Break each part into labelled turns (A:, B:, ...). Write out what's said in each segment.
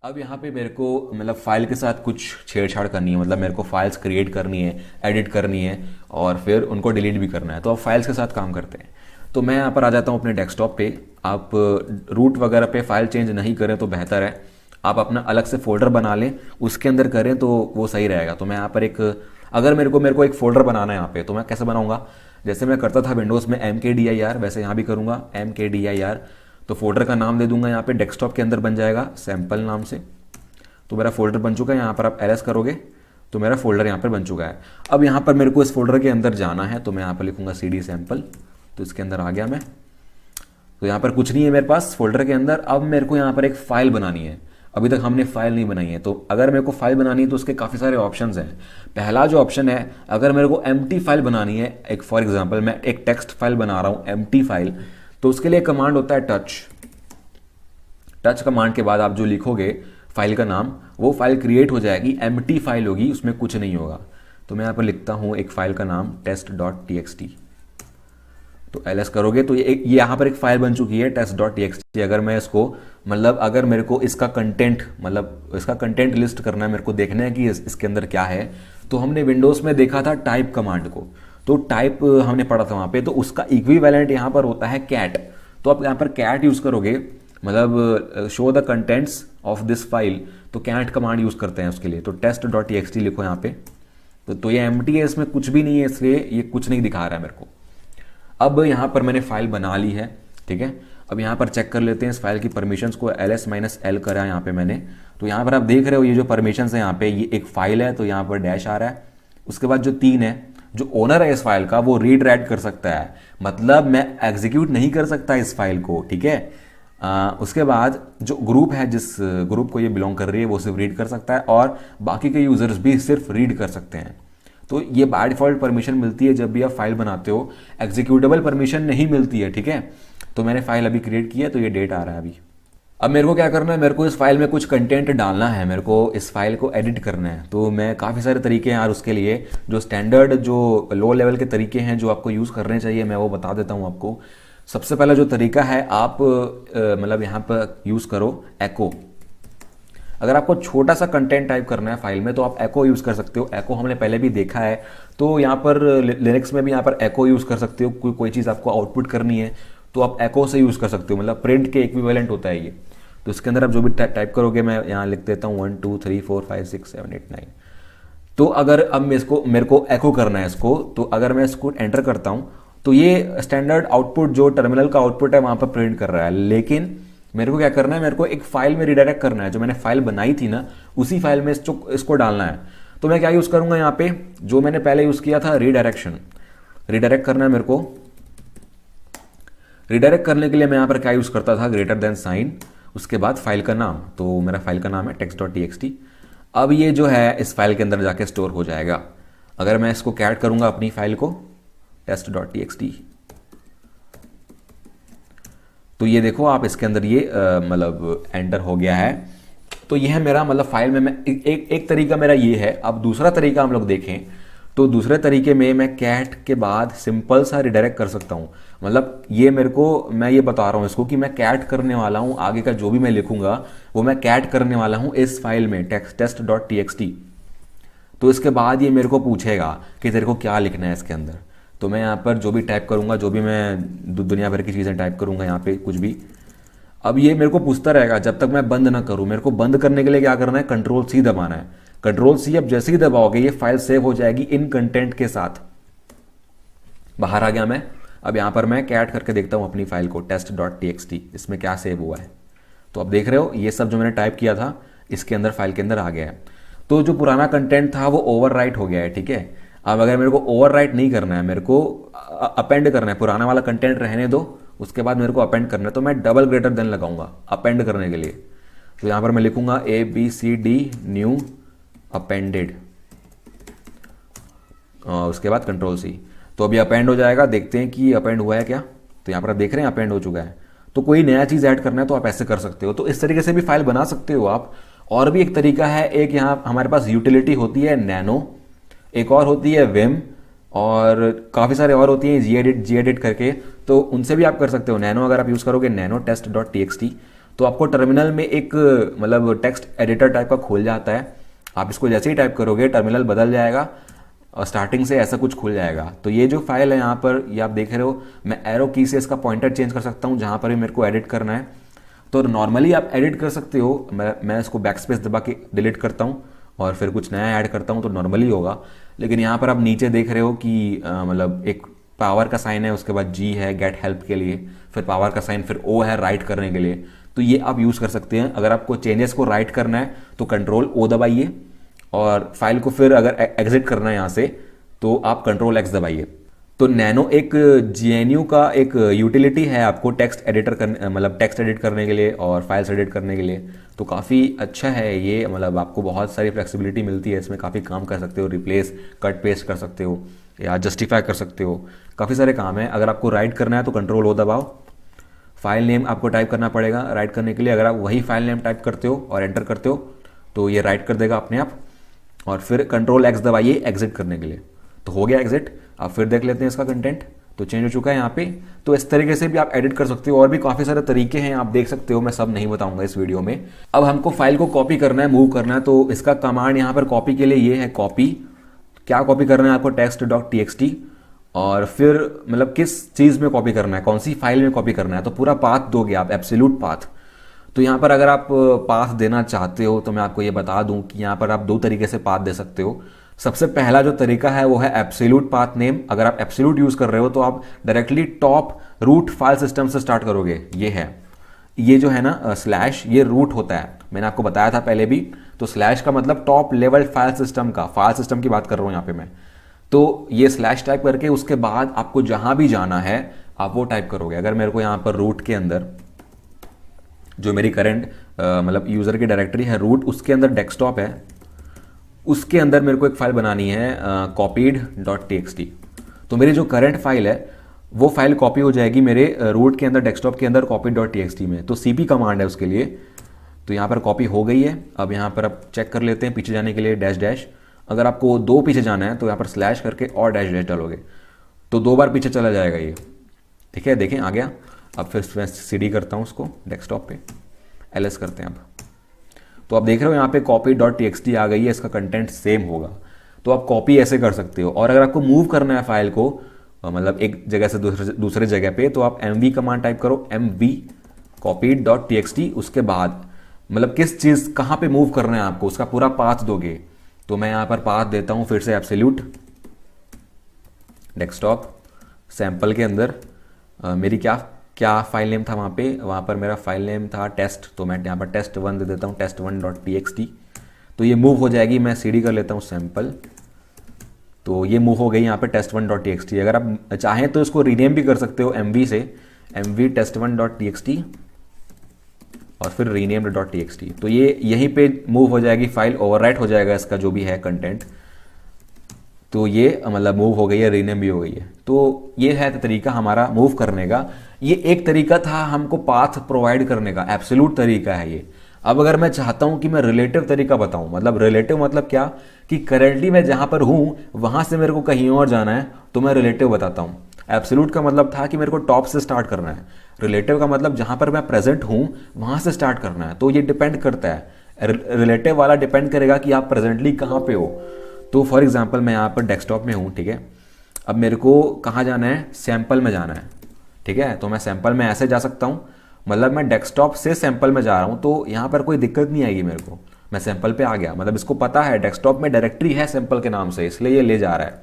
A: अब यहाँ पे मेरे को मतलब फाइल के साथ कुछ छेड़छाड़ करनी है, मतलब मेरे को फाइल्स क्रिएट करनी है, एडिट करनी है और फिर उनको डिलीट भी करना है। तो अब फाइल्स के साथ काम करते हैं। तो मैं यहाँ पर आ जाता हूँ अपने डेस्कटॉप पे। आप रूट वगैरह पे फाइल चेंज नहीं करें तो बेहतर है, आप अपना अलग से फोल्डर बना लें, उसके अंदर करें तो वो सही रहेगा। तो मैं यहाँ पर अगर मेरे को एक फोल्डर बनाना है यहाँ पे, तो मैं कैसे बनाऊँगा, जैसे मैं करता था विंडोज़ में MKDIR, वैसे यहाँ भी करूँगा MKDIR। तो फोल्डर का नाम दे दूंगा यहाँ पे, डेस्कटॉप के अंदर बन जाएगा सैम्पल नाम से। तो मेरा फोल्डर बन चुका है। यहाँ पर आप LS करोगे तो मेरा फोल्डर यहाँ पर बन चुका है। अब यहाँ पर मेरे को इस फोल्डर के अंदर जाना है, तो मैं यहाँ पर लिखूंगा CD सैम्पल। तो इसके अंदर आ गया मैं। तो यहाँ पर कुछ नहीं है मेरे पास फोल्डर के अंदर। अब मेरे को यहाँ पर एक फाइल बनानी है। अभी तक हमने फाइल नहीं बनाई है, तो अगर मेरे को फाइल बनानी है तो उसके काफ़ी सारे ऑप्शंस हैं। पहला जो ऑप्शन है, अगर मेरे को एम्प्टी फाइल बनानी है, एक फॉर एग्जांपल मैं एक टेक्स्ट फाइल बना रहा हूँ एम्प्टी फाइल, तो उसके लिए कमांड होता है टच कमांड के बाद आप जो लिखोगे फाइल का नाम, वो फाइल क्रिएट हो जाएगी, एम्प्टी फाइल होगी, उसमें कुछ नहीं होगा। तो मैं यहाँ पर लिखता हूँ एक फाइल का नाम test.txt। तो LS करोगे तो ये यहाँ पर एक फाइल बन चुकी है test.txt। अगर मैं इसको मतलब अगर मेरे को इसका कंटेंट लिस्ट करना है, मेरे को देखना है कि इसके अंदर क्या है, तो हमने विंडोज़ में देखा था टाइप कमांड को। तो टाइप हमने पढ़ा था वहाँ पे, तो उसका इक्विवेलेंट यहाँ पर होता है कैट। तो आप यहाँ पर कैट यूज़ करोगे, मतलब show the contents of this file, तो कैट कमांड यूज़ करते हैं उसके लिए। तो test.txt लिखो यहाँ पे। तो ये एम्प्टी है, इसमें कुछ भी नहीं है, इसलिए ये कुछ नहीं दिखा रहा है मेरे को। अब यहाँ पर मैंने फाइल बना ली है, ठीक है। अब यहाँ पर चेक कर लेते हैं इस फाइल की परमिशंस को। LS-L करा है यहाँ पे मैंने। तो यहाँ पर आप देख रहे हो ये जो परमिशंस है यहाँ पे, ये एक फाइल है तो यहाँ पर डैश आ रहा है। उसके बाद जो 3 है, जो ओनर है इस फाइल का, वो रीड राइट कर सकता है, मतलब मैं एग्जीक्यूट नहीं कर सकता इस फाइल को, ठीक है। उसके बाद जो ग्रुप है, जिस ग्रुप को ये बिलोंग कर रही है, वो सिर्फ रीड कर सकता है और बाकी के यूजर्स भी सिर्फ रीड कर सकते हैं। तो ये बाय डिफॉल्ट परमिशन मिलती है जब भी आप फाइल बनाते हो, एग्जीक्यूटेबल परमिशन नहीं मिलती है, ठीक है। तो मैंने फाइल अभी क्रिएट किया, तो ये डेट आ रहा है अभी। अब मेरे को क्या करना है, मेरे को इस फाइल में कुछ कंटेंट डालना है, मेरे को इस फाइल को एडिट करना है। तो मैं काफ़ी सारे तरीके हैं यार उसके लिए, जो स्टैंडर्ड जो लो लेवल के तरीके हैं जो आपको यूज़ करने चाहिए, मैं वो बता देता हूँ आपको। सबसे पहला जो तरीका है, आप मतलब यहाँ पर यूज़ करो एको। अगर आपको छोटा सा कंटेंट टाइप करना है फाइल में, तो आप एको यूज़ कर सकते हो। एको हमने पहले भी देखा है, तो यहाँ पर लिनक्स में भी यहाँ पर एको यूज़ कर सकते हो। कोई चीज़ आपको आउटपुट करनी है तो आप एको से यूज़ कर सकते हो, मतलब प्रिंट के इक्विवेलेंट होता है ये। तो इसके अंदर आप जो भी टाइप करोगे, मैं यहाँ लिख देता हूँ 1 2 3 4 5 6 7 8 9। तो अगर अब मेरे को एको करना है इसको, तो अगर मैं इसको एंटर करता हूँ तो ये स्टैंडर्ड आउटपुट जो टर्मिनल का आउटपुट है वहाँ पर प्रिंट कर रहा है। लेकिन मेरे को क्या करना है, मेरे को एक फाइल में रिडायरेक्ट करना है। जो मैंने फाइल बनाई थी ना, उसी फाइल में इसको डालना है। तो मैं क्या यूज़ करूँगा यहाँ पे, जो मैंने पहले यूज़ किया था, रीडायरेक्शन। रीडायरेक्ट करना है मेरे को। रीडायरेक्ट करने के लिए मैं यहाँ पर क्या यूज़ करता था, ग्रेटर देन साइन, उसके बाद फाइल का नाम। तो मेरा फाइल का नाम है text.txt। अब ये जो है इस फाइल के अंदर जाके स्टोर हो जाएगा। अगर मैं इसको कैट करूँगा अपनी फाइल को, test.txt, तो ये देखो आप, इसके अंदर ये मतलब एंटर हो गया है। तो ये है मेरा मतलब फाइल में मैं एक तरीका मेरा ये है। अब दूसरा तरीका हम लोग देखें, तो दूसरे तरीके में मैं कैट के बाद सिंपल सा रिडायरेक्ट कर सकता हूँ। मतलब ये मैं ये बता रहा हूँ इसको कि मैं कैट करने वाला हूँ, आगे का जो भी मैं लिखूंगा वो मैं कैट करने वाला हूँ इस फाइल में test.txt। तो इसके बाद ये मेरे को पूछेगा कि तेरे को क्या लिखना है इसके अंदर। तो मैं यहाँ पर जो भी टाइप करूँगा, जो भी मैं दुनिया भर की चीज़ें टाइप करूँगा यहाँ पे कुछ भी, अब ये मेरे को पूछता रहेगा जब तक मैं बंद ना करूँ। मेरे को बंद करने के लिए क्या करना है, Ctrl+C दबाना है। Ctrl+C अब जैसे ही दबाओगे ये फाइल सेव हो जाएगी इन कंटेंट के साथ। बाहर आ गया मैं। अब यहाँ पर मैं कैट करके देखता हूँ अपनी फाइल को test.txt, इसमें क्या सेव हुआ है। तो अब देख रहे हो ये सब जो मैंने टाइप किया था इसके अंदर फाइल के अंदर आ गया है। तो जो पुराना कंटेंट था वो ओवरराइट हो गया है, ठीक है। अब अगर मेरे को ओवरराइट नहीं करना है, मेरे को अपेंड करना है, पुराना वाला कंटेंट रहने दो, उसके बाद मेरे को अपेंड करना है, तो मैं डबल ग्रेटर देन लगाऊंगा अपेंड करने के लिए। तो यहाँ पर मैं लिखूंगा ABCD न्यू अपेंडेड, उसके बाद Ctrl+C। तो अभी अपेंड हो जाएगा, देखते हैं कि अपेंड हुआ है क्या। तो यहाँ पर आप देख रहे हैं अपेंड हो चुका है। तो कोई नया चीज़ ऐड करना है तो आप ऐसे कर सकते हो। तो इस तरीके से भी फाइल बना सकते हो आप। और भी एक तरीका है, एक यहाँ हमारे पास यूटिलिटी होती है नैनो, एक और होती है विम, और काफ़ी सारे और होती हैं जी एडिट करके, तो उनसे भी आप कर सकते हो। नैनो अगर आप यूज़ करोगे, नैनो test.txt, तो आपको टर्मिनल में एक मतलब टेक्स्ट एडिटर टाइप का खुल जाता है। आप इसको जैसे ही टाइप करोगे टर्मिनल बदल जाएगा और स्टार्टिंग से ऐसा कुछ खुल जाएगा। तो ये जो फाइल है यहाँ पर ये आप देख रहे हो, मैं एरो की से इसका पॉइंटर चेंज कर सकता हूँ जहाँ पर भी मेरे को एडिट करना है। तो नॉर्मली आप एडिट कर सकते हो, मैं इसको बैक स्पेस दबा के डिलीट करता हूँ और फिर कुछ नया ऐड करता हूँ तो नॉर्मली होगा। लेकिन यहाँ पर आप नीचे देख रहे हो कि मतलब एक पावर का साइन है, उसके बाद जी है गेट हेल्प के लिए, फिर पावर का साइन, फिर ओ है राइट करने के लिए। तो ये आप यूज़ कर सकते हैं। अगर आपको चेंजेस को राइट करना है तो कंट्रोल ओ दबाइए, और फाइल को फिर अगर एग्जिट करना है यहाँ से तो आप कंट्रोल एक्स दबाइए। तो नैनो एक GNU का एक यूटिलिटी है आपको टेक्स्ट एडिटर करने, मतलब टेक्स्ट एडिट करने के लिए और फाइल्स एडिट करने के लिए। तो काफ़ी अच्छा है ये, मतलब आपको बहुत सारी फ्लेक्सिबिलिटी मिलती है इसमें, काफ़ी काम कर सकते हो, रिप्लेस कट पेस्ट कर सकते हो या जस्टिफाई कर सकते हो, काफ़ी सारे काम है। अगर आपको राइट करना है तो कंट्रोल ओ दबाओ, फाइल नेम आपको टाइप करना पड़ेगा राइट करने के लिए। अगर आप वही फाइल नेम टाइप करते हो और एंटर करते हो तो ये राइट कर देगा अपने आप, और फिर कंट्रोल एक्स दबाइए एग्जिट करने के लिए। तो हो गया एग्जिट। आप फिर देख लेते हैं इसका कंटेंट, तो चेंज हो चुका है यहाँ पे। तो इस तरीके से भी आप एडिट कर सकते हो, और भी काफ़ी सारे तरीके हैं आप देख सकते हो, मैं सब नहीं बताऊंगा इस वीडियो में। अब हमको फाइल को कॉपी करना है, मूव करना है, तो इसका कमांड यहाँ पर कॉपी के लिए ये है कॉपी। क्या कॉपी करना है आपको? text.txt, और फिर मतलब किस चीज़ में कॉपी करना है, कौन सी फाइल में कॉपी करना है, तो पूरा पाथ दोगे आप, एब्सोल्यूट पाथ। तो यहाँ पर अगर आप पाथ देना चाहते हो तो मैं आपको ये बता दूं कि यहाँ पर आप दो तरीके से पाथ दे सकते हो। सबसे पहला जो तरीका है वो है एब्सोल्यूट पाथ नेम। अगर आप एब्सोल्यूट यूज़ कर रहे हो तो आप directly top root file system से स्टार्ट करोगे। ये जो है ना स्लैश, ये रूट होता है, मैंने आपको बताया था पहले भी। तो स्लैश का मतलब टॉप लेवल फाइल सिस्टम का, फाइल सिस्टम की बात कर रहा हूँ यहाँ पे मैं। तो ये स्लैश टाइप करके उसके बाद आपको जहां भी जाना है आप वो टाइप करोगे। अगर मेरे को यहाँ पर रूट के अंदर जो मेरी करंट मतलब यूज़र की डायरेक्टरी है रूट, उसके अंदर डेस्कटॉप है, उसके अंदर मेरे को एक फाइल बनानी है copied.txt। तो मेरी जो करंट फाइल है वो फाइल कॉपी हो जाएगी मेरे रूट के अंदर, डेस्कटॉप के अंदर copied.txt में। तो cp कमांड है उसके लिए। तो यहाँ पर कॉपी हो गई है। अब यहाँ पर आप चेक कर लेते हैं पीछे जाने के लिए डैश डैश। अगर आपको दो पीछे जाना है तो यहाँ पर स्लैश करके और डैश डैश डालोगे तो दो बार पीछे चला जाएगा ये। ठीक है, देखें आ गया। अब फिर मैं CD करता हूँ उसको डेस्कटॉप पे, LS करते हैं अब। तो आप देख रहे हो यहाँ पे copy.txt आ गई है, इसका कंटेंट सेम होगा। तो आप कॉपी ऐसे कर सकते हो। और अगर आपको मूव करना है फाइल को मतलब एक जगह से दूसरे जगह पे, तो आप mv कमांड टाइप करो, mv copied.txt। उसके बाद मतलब किस चीज़ कहाँ पे मूव करना है आपको उसका पूरा पाथ दोगे। तो मैं यहाँ पर पाथ देता हूँ फिर से एब्सोल्यूट डेस्कटॉप सैंपल के अंदर मेरी क्या फाइल नेम था वहाँ पर मेरा फाइल नेम था टेस्ट। तो मैं यहाँ पर test1 दे देता हूँ, test1.txt। तो ये मूव हो जाएगी। मैं CD कर लेता हूँ सैंपल, तो ये मूव हो गई यहाँ पे test1.txt। अगर आप चाहें तो इसको रीनेम भी कर सकते हो mv से, mv test1.txt और फिर renamed.txt। तो ये यहीं पे मूव हो जाएगी फाइल, ओवरराइट हो जाएगा इसका जो भी है कंटेंट। तो ये मतलब मूव हो गई है, रीनेम भी हो गई है। तो ये है तरीका हमारा मूव करने का। ये एक तरीका था हमको पाथ प्रोवाइड करने का, एब्सोल्यूट तरीका है ये। अब अगर मैं चाहता हूं कि मैं रिलेटिव तरीका बताऊं, मतलब रिलेटिव मतलब क्या कि करेंटली मैं जहां पर हूं वहां से मेरे को कहीं और जाना है, तो मैं रिलेटिव बताता हूं। एब्सोल्यूट का मतलब था कि मेरे को टॉप से स्टार्ट करना है, रिलेटिव का मतलब जहां पर मैं प्रेजेंट हूं वहां से स्टार्ट करना है। तो ये डिपेंड करता है, रिलेटिव वाला डिपेंड करेगा कि आप प्रेजेंटली कहाँ पे हो। तो फॉर एग्जाम्पल मैं यहाँ पर डेस्कटॉप में हूँ, ठीक है। अब मेरे को कहाँ जाना है? सैंपल में जाना है, ठीक है। तो मैं सैंपल में ऐसे जा सकता हूँ, मतलब मैं डेस्कटॉप से सैंपल में जा रहा हूँ, तो यहाँ पर कोई दिक्कत नहीं आएगी मेरे को। मैं सैंपल पे आ गया, मतलब इसको पता है डेस्कटॉप में डायरेक्टरी है सैंपल के नाम से, इसलिए ये ले जा रहा है।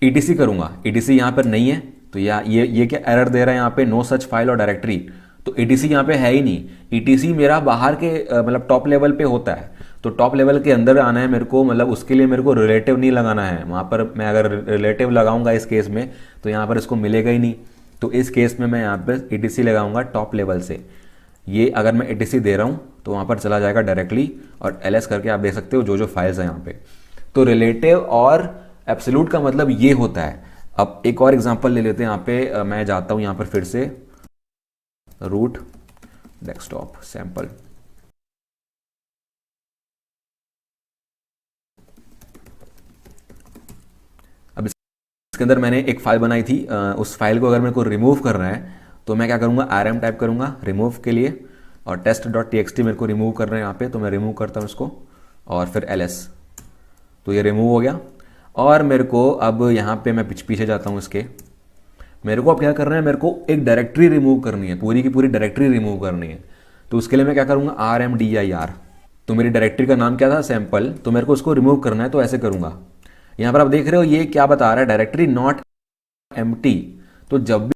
A: ETC करूँगा, ETC यहाँ पर नहीं है, तो ये क्या एरर दे रहा है यहाँ पे, नो सच फाइल और डायरेक्टरी। तो ETC यहाँ पे है ही नहीं। ETC मेरा बाहर के मतलब टॉप लेवल पे होता है। तो टॉप लेवल के अंदर आना है मेरे को, मतलब उसके लिए मेरे को रिलेटिव नहीं लगाना है वहाँ पर। मैं अगर रिलेटिव लगाऊंगा इस केस में तो यहाँ पर इसको मिलेगा ही नहीं। तो इस केस में मैं यहाँ पे ETC लगाऊंगा टॉप लेवल से। ये अगर मैं ETC दे रहा हूँ तो वहाँ पर चला जाएगा डायरेक्टली, और LS करके आप देख सकते हो जो फाइल्स हैं यहाँ पे। तो रिलेटिव और एब्सोल्यूट का मतलब ये होता है। अब एक और एग्जांपल ले लेते हैं। यहाँ पे मैं जाता हूँ यहाँ पर फिर से रूट डेस्कटॉप सैंपल। अब इसके अंदर मैंने एक फाइल बनाई थी, उस फाइल को अगर मेरे को रिमूव करना है तो मैं क्या करूँगा, RM टाइप करूँगा रिमूव के लिए। और test.txt मेरे को रिमूव करना है यहाँ पे, तो मैं रिमूव करता हूँ इसको और फिर ls, तो ये रिमूव हो गया। और मेरे को अब यहाँ पे मैं पीछे जाता हूँ इसके, मेरे को अब क्या करना है, मेरे को एक डायरेक्टरी रिमूव करनी है, पूरी की पूरी डायरेक्टरी रिमूव करनी है। तो उसके लिए मैं क्या करूँगा, RMDIR, तो मेरी डायरेक्टरी का नाम क्या था, सैम्पल, तो मेरे को उसको रिमूव करना है, तो ऐसे करूँगा। यहाँ पर आप देख रहे हो ये क्या बता रहा है, डायरेक्टरी नॉट एम्प्टी। तो जब भी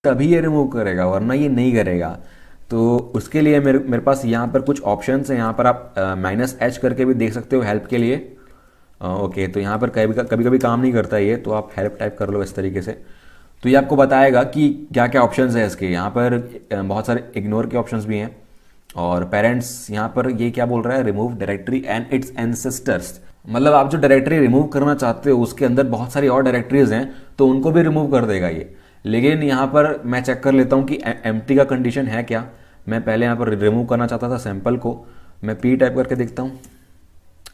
A: तभी ये रिमूव करेगा, वरना ये नहीं करेगा। तो उसके लिए मेरे पास यहाँ पर कुछ ऑप्शंस हैं, यहाँ पर आप -H करके भी देख सकते हो हेल्प के लिए। ओके, तो यहाँ पर कभी कभी काम नहीं करता ये, तो आप हेल्प टाइप कर लो इस तरीके से। तो ये आपको बताएगा कि क्या क्या ऑप्शंस है इसके। यहाँ पर बहुत सारे इग्नोर के ऑप्शंस भी हैं। और पेरेंट्स, यहाँ पर ये क्या बोल रहा है, remove directory and it's ancestors, मतलब आप जो डायरेक्टरी रिमूव करना चाहते हो उसके अंदर बहुत सारी और डायरेक्टरीज हैं, तो उनको भी रिमूव कर देगा ये। लेकिन यहाँ पर मैं चेक कर लेता हूँ कि एम्प्टी का कंडीशन है क्या। मैं पहले यहाँ पर रिमूव करना चाहता था सैंपल को, मैं P टाइप करके देखता हूँ,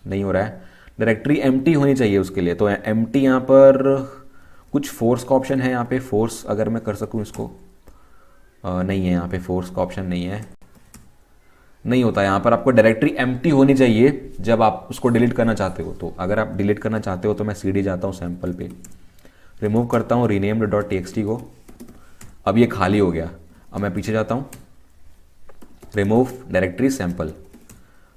A: नहीं हो रहा है। डायरेक्टरी एम्प्टी होनी चाहिए उसके लिए, तो एम्प्टी यहाँ पर कुछ फोर्स का ऑप्शन है, यहाँ पे फोर्स अगर मैं कर सकूँ इसको, नहीं है यहाँ पे फोर्स का ऑप्शन नहीं है, नहीं होता। यहाँ पर आपको डायरेक्टरी एम्प्टी होनी चाहिए जब आप उसको डिलीट करना चाहते हो। तो अगर आप डिलीट करना चाहते हो तो मैं CD जाता हूँ सैंपल पे, रिमूव करता हूँ renamed.txt को, अब ये खाली हो गया। अब मैं पीछे जाता हूँ, रिमूव डायरेक्टरी सैंपल,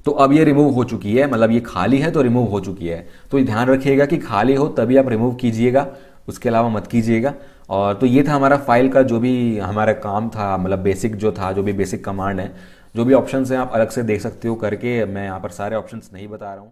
A: तो अब ये रिमूव हो चुकी है, मतलब ये खाली है तो रिमूव हो चुकी है। तो ये ध्यान रखिएगा कि खाली हो तभी आप रिमूव कीजिएगा, उसके अलावा मत कीजिएगा। और तो ये था हमारा फाइल का जो भी हमारा काम था, मतलब बेसिक जो था, जो भी बेसिक कमांड है, जो भी ऑप्शंस हैं आप अलग से देख सकते हो करके। मैं यहाँ पर सारे ऑप्शंस नहीं बता रहा हूँ।